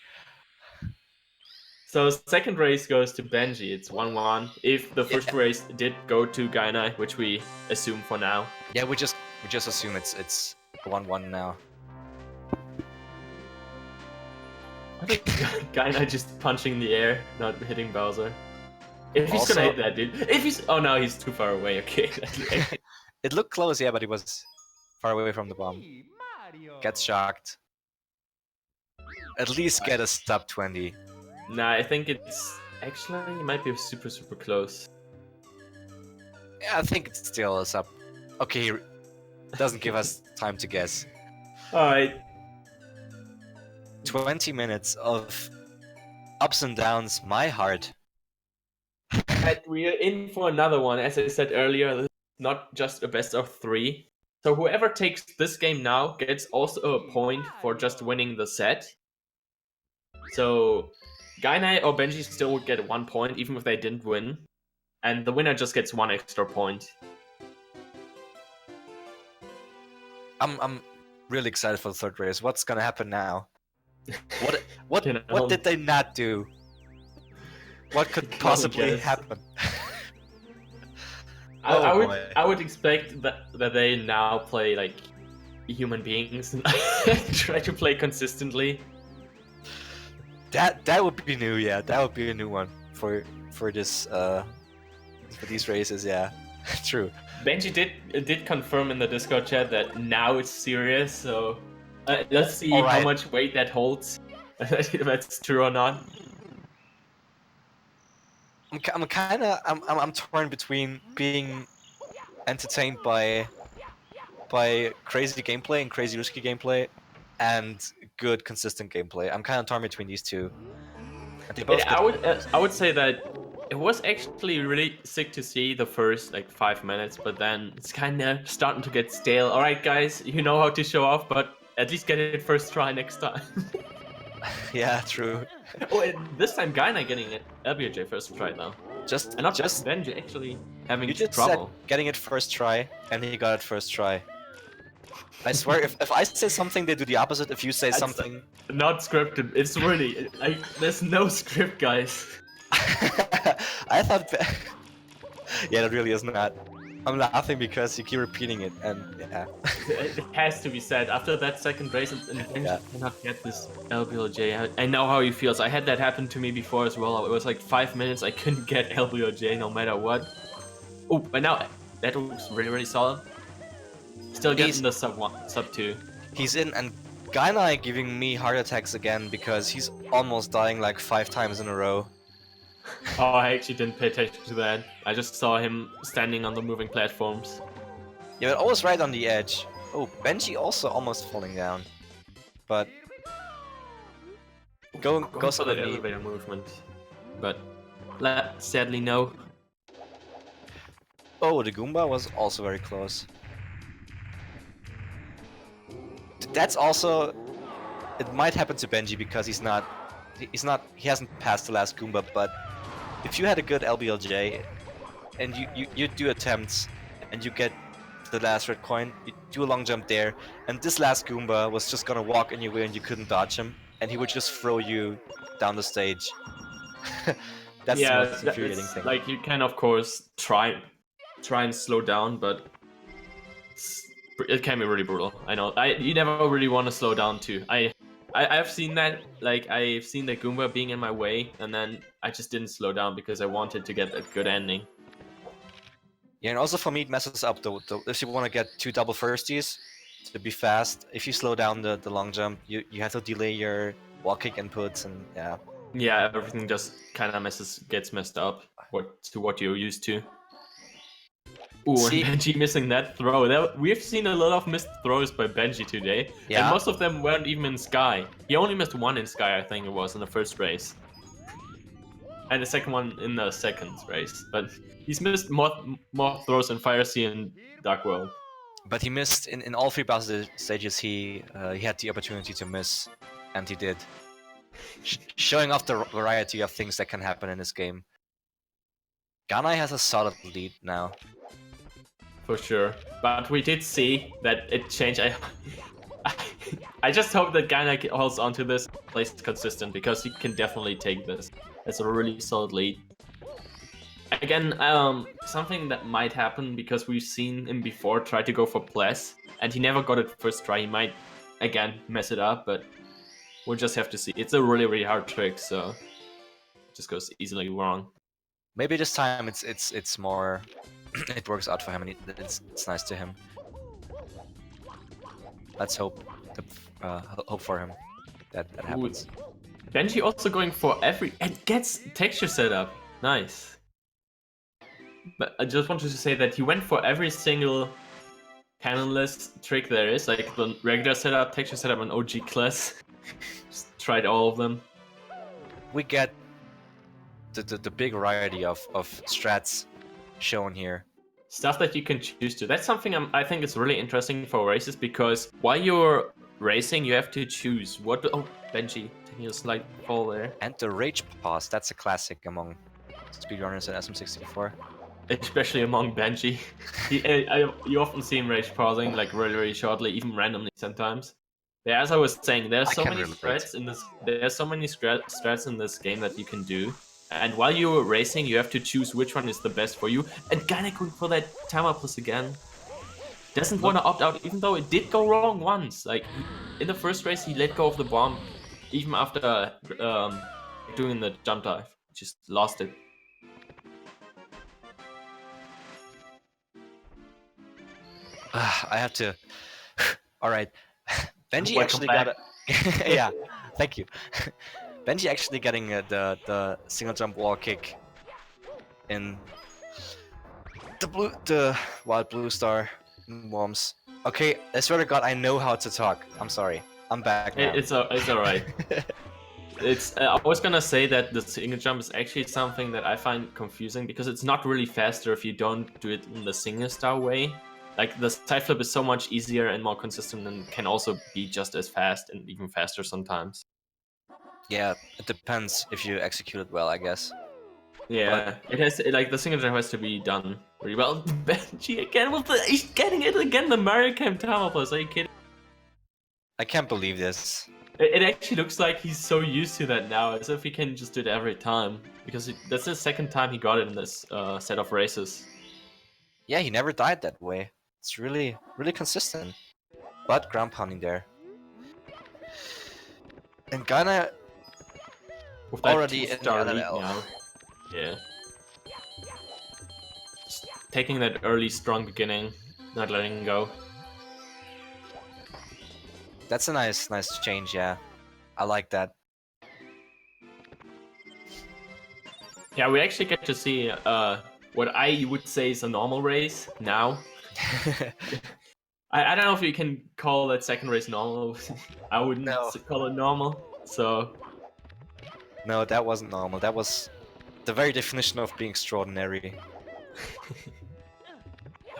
So second race goes to Benji. It's 1-1. If the first race did go to Gainai, which we assume for now.
Yeah, we just assume it's 1-1 now.
I think Gainai just punching the air, not hitting Bowser. If he's gonna hit that dude. If he's... Oh no, he's too far away, okay.
It looked close, yeah, but he was far away from the bomb. Gets shocked. At least get a sub 20.
Nah, I think it's... Actually, it might be super, super close.
Yeah, I think it's still a sub. Okay, doesn't give us time to guess.
Alright.
20 minutes of ups and downs, my heart.
And we are in for another one. As I said earlier, this is not just a best of 3. So whoever takes this game now gets also a point for just winning the set. So Gainai or Benji still would get 1 point even if they didn't win. And the winner just gets 1 extra point.
I'm really excited for the third race. What's gonna happen now? What did they not do? What could possibly happen?
I would expect that they now play like human beings and try to play consistently.
That would be new, yeah. That would be a new one for this for these races, yeah. True.
Benji did confirm in the Discord chat that now it's serious, so let's see how much weight that holds. If that's true or not.
I'm torn between being entertained by crazy gameplay and crazy risky gameplay, and good consistent gameplay. I'm kind of torn between these two.
I would say that it was actually really sick to see the first like 5 minutes, but then it's kind of starting to get stale. All right, guys, you know how to show off, but at least get it first try next time.
Yeah, true.
Oh, and this time Gainai getting it LBJ first try though. And not just Benji actually having trouble.
Said getting it first try, and he got it first try. I swear, if I say something, they do the opposite. If you say something...
Not scripted. It's really... there's no script, guys.
I thought... Yeah, that really is not. I'm laughing because you keep repeating it, and yeah.
It has to be said. After that second race, and Benji cannot get this LBLJ. I know how he feels. I had that happen to me before as well. It was like 5 minutes. I couldn't get LBLJ no matter what. Oh, but now that was really, really solid. Still getting the sub 2.
He's in, and Gainai giving me heart attacks again because he's almost dying like 5 times in a row.
Oh, I actually didn't pay attention to that. I just saw him standing on the moving platforms.
Yeah, but always right on the edge. Oh, Benji also almost falling down. But go
for the elevator movement. But sadly no.
Oh, the Goomba was also very close. That's also... It might happen to Benji because he hasn't passed the last Goomba, but if you had a good LBLJ and you do attempts and you get the last red coin, you do a long jump there, and this last Goomba was just gonna walk in your way and you couldn't dodge him, and he would just throw you down the stage. That's the most infuriating thing.
Like, you can of course try and slow down, but it can be really brutal. I know. You never really want to slow down too. I've seen that. Like I've seen the Goomba being in my way, and then I just didn't slow down because I wanted to get a good ending.
Yeah, and also for me, it messes up if you want to get 2 double firsties to be fast. If you slow down the long jump, you have to delay your wall kick inputs, and yeah.
Yeah, everything just kind of gets messed up. What you're used to. Ooh, and
See,
Benji missing that throw. We've seen a lot of missed throws by Benji today, and
yeah,
most of them weren't even in Sky. He only missed one in Sky, I think it was, in the first race. And the second one in the second race. But he's missed more throws in Fire Sea and Dark World.
but he missed in all 3 Bowser stages. He had the opportunity to miss, and he did, showing off the variety of things that can happen in this game. Gainai has a solid lead now.
For sure. But we did see that it changed. I just hope that Gainai holds on to this, plays consistent, because he can definitely take this. It's a really solid lead. Again, something that might happen, because we've seen him before try to go for Bless, and he never got it first try. He might, again, mess it up, but we'll just have to see. It's a really, really hard trick, so it just goes easily wrong.
Maybe this time it's more it works out for him, and it's nice to him. Let's hope hope for him that happens.
Ooh. Benji also going for and gets texture setup. Nice. But I just wanted to say that he went for every single cannonless trick there is, like the regular setup, texture setup, and OG class. Just tried all of them.
We get the big variety of strats shown here.
Stuff that you can choose to. That's something I think is really interesting for races, because while you're racing, you have to choose what. Oh, Benji taking a slight fall there.
And the rage pause, that's a classic among speedrunners in SM64.
Especially among Benji. You often see him rage pausing like really, really shortly, even randomly sometimes. But as I was saying, there's so many strats in this. There's so many strats in this game that you can do. And while you're racing, you have to choose which one is the best for you. And Gainai going for that timer plus again. Doesn't want to opt out, even though it did go wrong once. Like in the first race, he let go of the bomb, even after doing the jump dive. Just lost it.
I have to. All right, Benji
Welcome
actually
back.
got a. Yeah, thank you. Benji actually getting the single jump wall kick in the wild blue star worms. Okay, I swear to God, I know how to talk. I'm sorry. I'm back now.
It's alright. I was gonna say that the single jump is actually something that I find confusing, because it's not really faster if you don't do it in the single star way. Like the side flip is so much easier and more consistent, and can also be just as fast and even faster sometimes.
Yeah, it depends if you execute it well, I guess.
Yeah, it has like the single jump has to be done really well. Benji again with he's getting it again. The Mario Camp Tower Plus. Are you kidding?
I can't believe this.
It actually looks like he's so used to that now, as if he can just do it every time, because that's the second time he got it in this set of races.
Yeah, he never died that way. It's really consistent. But ground pounding there. And Gainai already in the LLL.
Now. Yeah. Just taking that early strong beginning, not letting go.
That's a nice change, yeah. I like that.
Yeah, we actually get to see what I would say is a normal race now. I don't know if you can call that second race normal. I wouldn't call it normal, so...
No, that wasn't normal. That was the very definition of being extraordinary.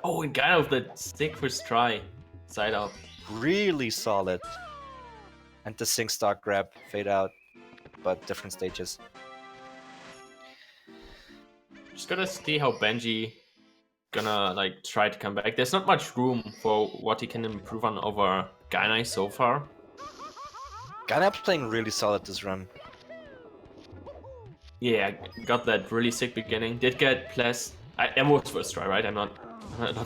Oh, and kind of the stick first try. Side out.
Really solid. And the sync stock grab, fade out, but different stages.
Just gotta see how Benji gonna like try to come back. There's not much room for what he can improve on over Gainai so far.
Gainai playing really solid this run.
Yeah, got that really sick beginning. Did get plus. It was first try, right? I'm not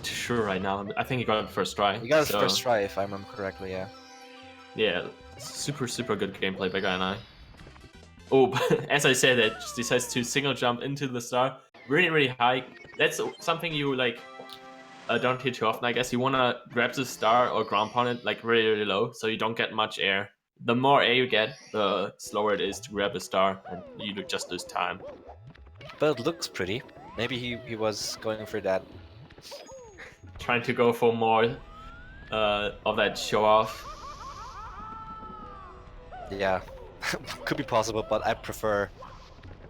too sure right now. I think he got it first try.
He got his first try, if I remember correctly, yeah.
Yeah, Super good gameplay by Gainai. Oh, but as I said, it just decides to single jump into the star really high. That's something you like don't hear too often, I guess. You wanna grab the star or ground pound it like really low, so you don't get much air. The more air you get, the slower it is to grab the star, and you just lose time.
But it looks pretty. Maybe he was going for that.
Trying to go for more of that show off.
Yeah, could be possible, but I prefer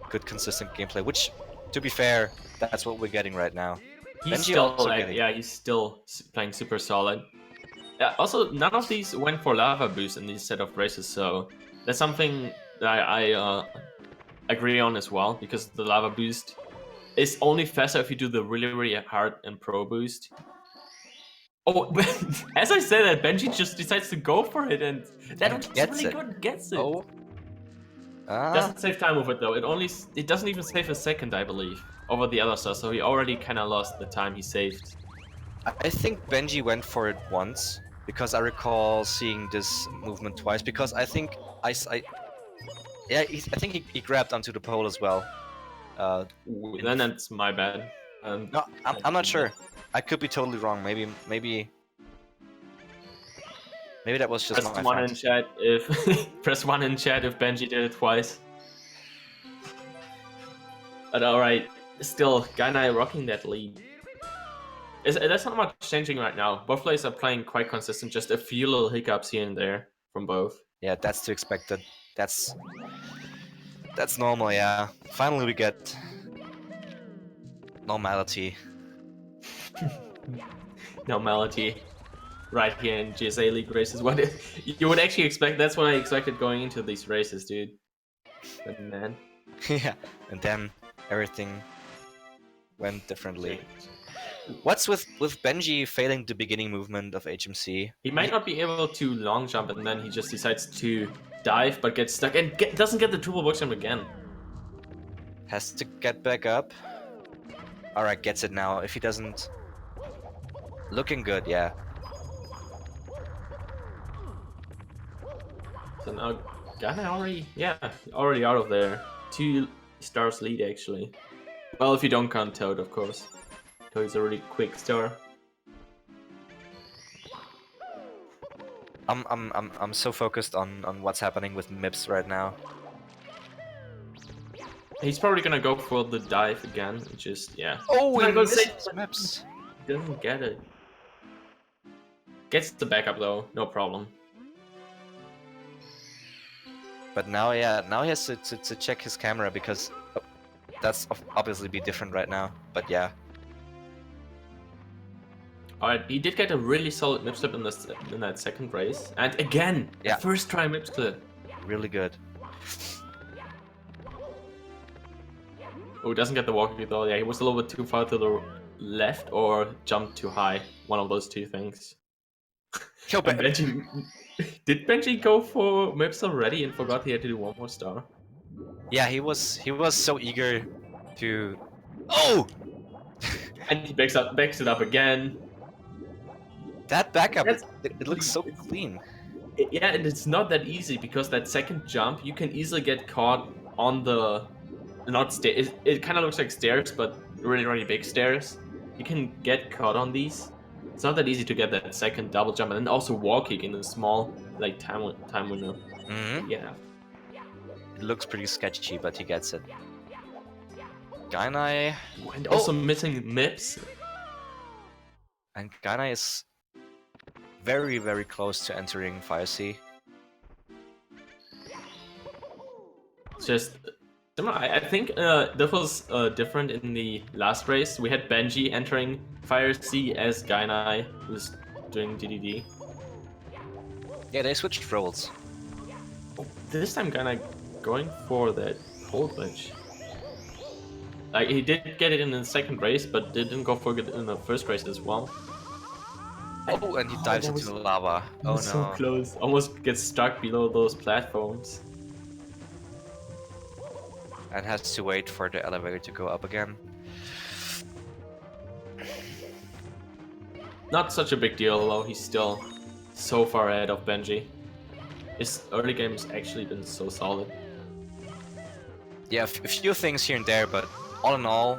good consistent gameplay, which, to be fair, that's what we're getting right now.
He's
Benji
still
also
like,
getting...
yeah, he's still playing super solid. Also, none of these went for lava boost in these set of races, so that's something that I agree on as well, because the lava boost is only faster if you do the really hard and pro boost. Oh, as I said that, Benji just decides to go for it, and that was really good, gets it.
Oh.
Doesn't save time with it though. It doesn't even save a second, I believe, over the other stuff. So he already kind of lost the time he saved.
I think Benji went for it once because I recall seeing this movement twice. Because I think I think he grabbed onto the pole as well.
Then that's my bad.
No, I'm not sure. I could be totally wrong. Maybe that was just
press
my
one
fact.
in chat if press 1 in chat if Benji did it twice. But alright, still Gainai rocking that lead. There's not much changing right now. Both players are playing quite consistent, just a few little hiccups here and there from both.
Yeah, that's to expect. That's normal. Yeah. Finally, we get normality.
Normality. Right here in GSA League races. What you would actually expect? That's what I expected going into these races, dude. But man.
Yeah, and then everything went differently. What's with Benji failing the beginning movement of HMC?
He might not be able to long jump, and then he just decides to dive, but gets stuck and doesn't get the triple box jump again.
Has to get back up. Alright, gets it now. If he doesn't... Looking good, yeah.
So now Gainai already out of there. 2 stars lead actually. Well, if you don't count Toad, of course. Toad's a really quick star.
I'm so focused on what's happening with Mips right now.
He's probably gonna go for the dive again, just yeah.
Oh,
he
misses Mips.
Doesn't get it. Gets the backup though, no problem.
But now, yeah, now he has to check his camera because that's obviously be different right now. But yeah.
Alright, he did get a really solid Mips clip in that second race, and again,
yeah,
first try Mips clip.
Really good.
Oh, he doesn't get the walkie though. Yeah, he was a little bit too far to the left or jumped too high. One of those two things.
Yo,
Benji, did Benji go for Mips already and forgot he had to do one more star?
Yeah, he was so eager to... Oh!
And he backs it up again.
That backup, it looks so clean.
Yeah, and it's not that easy because that second jump, you can easily get caught on the... Not stairs. It kind of looks like stairs, but really big stairs. You can get caught on these. It's not that easy to get that second double jump, and then also wall kick in a small like time window.
Mm-hmm.
Yeah.
It looks pretty sketchy, but he gets it. Gainai...
And also missing Mips.
And Gainai is very close to entering Fire Sea.
Just... I think this was different in the last race. We had Benji entering Fire Sea as Gainai was doing DDD.
Yeah, they switched roles.
Oh, this time Gainai going for that pole glitch. Like, he did get it in the second race, but didn't go for it in the first race as well.
Oh, and he dives into the lava. Oh no.
So close. Almost gets stuck below those platforms.
And has to wait for the elevator to go up again.
Not such a big deal though, he's still so far ahead of Benji. His early game's actually been so solid.
Yeah, a few things here and there, but all in all,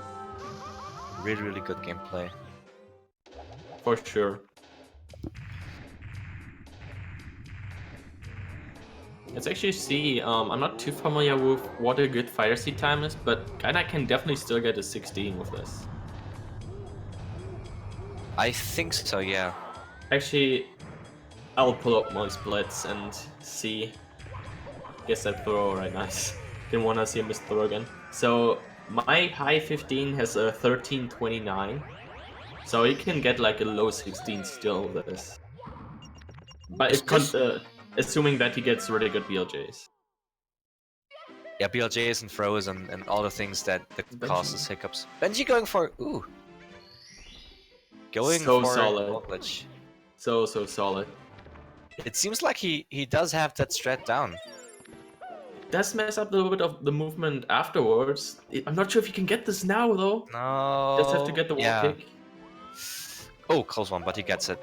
really good gameplay.
For sure. Let's actually see. I'm not too familiar with what a good fire seed time is, but Gainai can definitely still get a 16 with this.
I think so, yeah.
Actually, I'll pull up my splits and see. Guess that throw, right? Nice. Didn't want to see a missed throw again. So my high 15 has a 1329. So he can get like a low 16 still with this. But assuming that he gets really good BLJs.
Yeah, BLJs and throws and all the things that causes hiccups. Benji going for
So
for
solid.
glitch.
So solid.
It seems like he does have that strat down.
Does mess up a little bit of the movement afterwards. I'm not sure if you can get this now though.
No.
Just have to get the wall kick.
Oh, close one, but he gets it.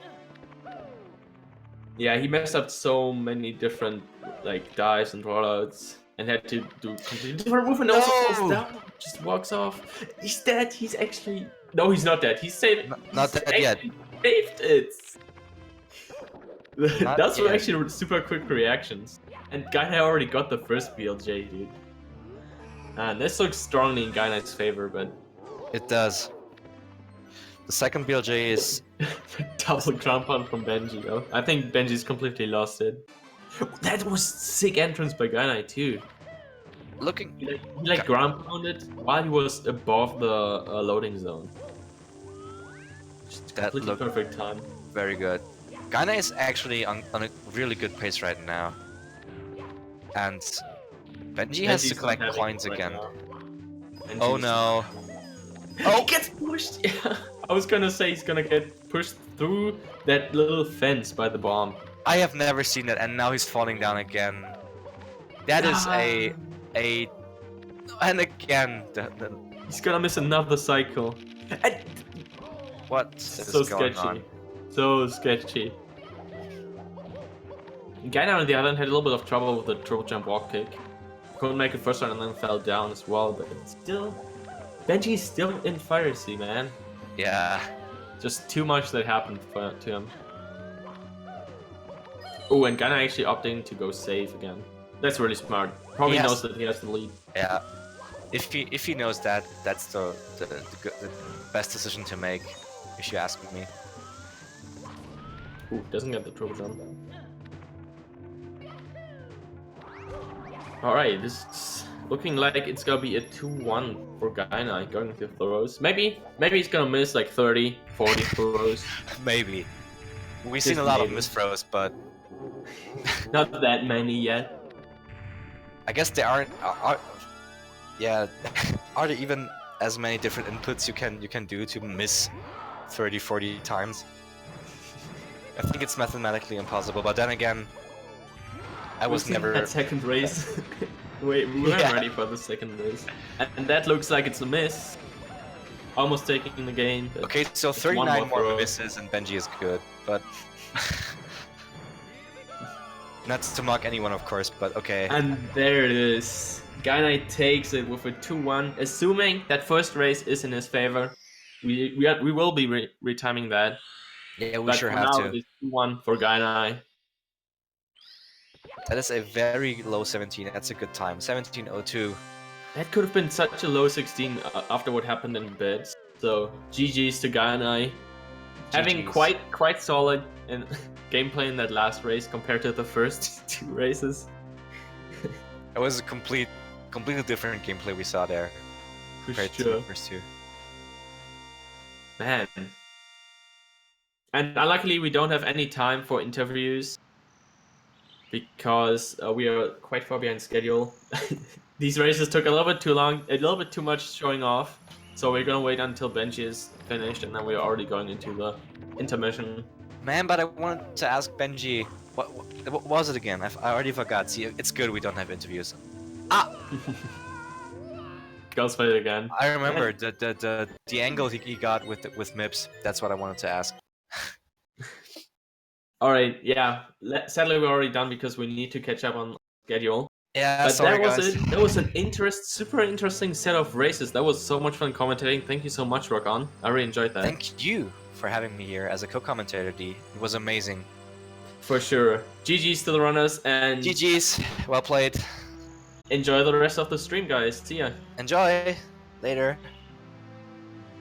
Yeah, he messed up so many different like dives and rollouts and had to do completely different move and also falls down. Just walks off. He's dead. He's actually no, he's not dead. He's saved.
Not dead yet.
Saved it. Those were
yet.
actually super quick reactions. And Gainai already got the first BLJ, dude. And this looks strongly in Gainai's favor, but
it does. The second BLJ is
double ground pound from Benji, though. I think Benji's completely lost it. That was sick entrance by Gainai too.
looking.
He like ground pounded while he was above the loading zone. Just
That
completely
looked
perfect time.
very good. Gainai is actually on a really good pace right now. And Benji has to collect coins again. Oh no.
Oh, he gets pushed! Yeah. I was gonna say he's gonna get pushed through that little fence by the bomb.
I have never seen that, and now he's falling down again. That is and again,
he's gonna miss another cycle. And
what is
so
going
sketchy.
on?
So sketchy. Gainai on the other hand had a little bit of trouble with the triple jump walk kick. Couldn't make it first round and then fell down as well, but still, Benji's still in Fire Sea, man.
Yeah.
Just too much that happened to him. Oh, and Gainai actually opting to go safe again. That's really smart. Probably knows that he has the lead.
Yeah. If he knows that, that's the best decision to make, if you ask me.
Ooh, doesn't get the triple jump. Alright, this is looking like it's gonna be a 2-1 for Gainai going with the throws. Maybe he's gonna miss like 30, 40 throws.
Maybe. We've seen a lot of miss throws, but
not that many yet.
I guess there aren't. Yeah, are there even as many different inputs you can do to miss 30, 40 times? I think it's mathematically impossible, but then again, I was never
that second race. Wait, we weren't ready for the second race, and that looks like it's a miss. Almost taking the game.
Okay, so 39 more misses and Benji is good, but not to mock anyone, of course, but okay.
And there it is. Gainai takes it with a 2-1, assuming that first race is in his favor. We will be retiming that.
Yeah, we sure have to.
It's 2-1 for Gainai.
That is a very low 17. That's a good time. 17:02.
That could have been such a low 16 after what happened in bids. So GG's to Gainai. Having quite solid gameplay in that last race compared to the first two races.
It was a completely different gameplay we saw there compared to the first two.
Man. And unluckily we don't have any time for interviews because we are quite far behind schedule. These races took a little bit too long, a little bit too much showing off. So we're gonna wait until Benji is finished and then we're already going into the intermission.
Man, but I wanted to ask Benji, what was it again? I already forgot. See, it's good we don't have interviews. Ah!
Goes for it again.
I remember the angle he got with MIPS. That's what I wanted to ask.
Alright, yeah. Sadly, we're already done because we need to catch up on schedule.
Yeah,
But
sorry
that was
guys.
it. That was an super interesting set of races. That was so much fun commentating. Thank you so much, Rock On. I really enjoyed that.
Thank you for having me here as a co-commentator, D. It was amazing.
For sure. GG's to the runners and
GG's, well played.
enjoy the rest of the stream, guys. See ya.
Enjoy. Later.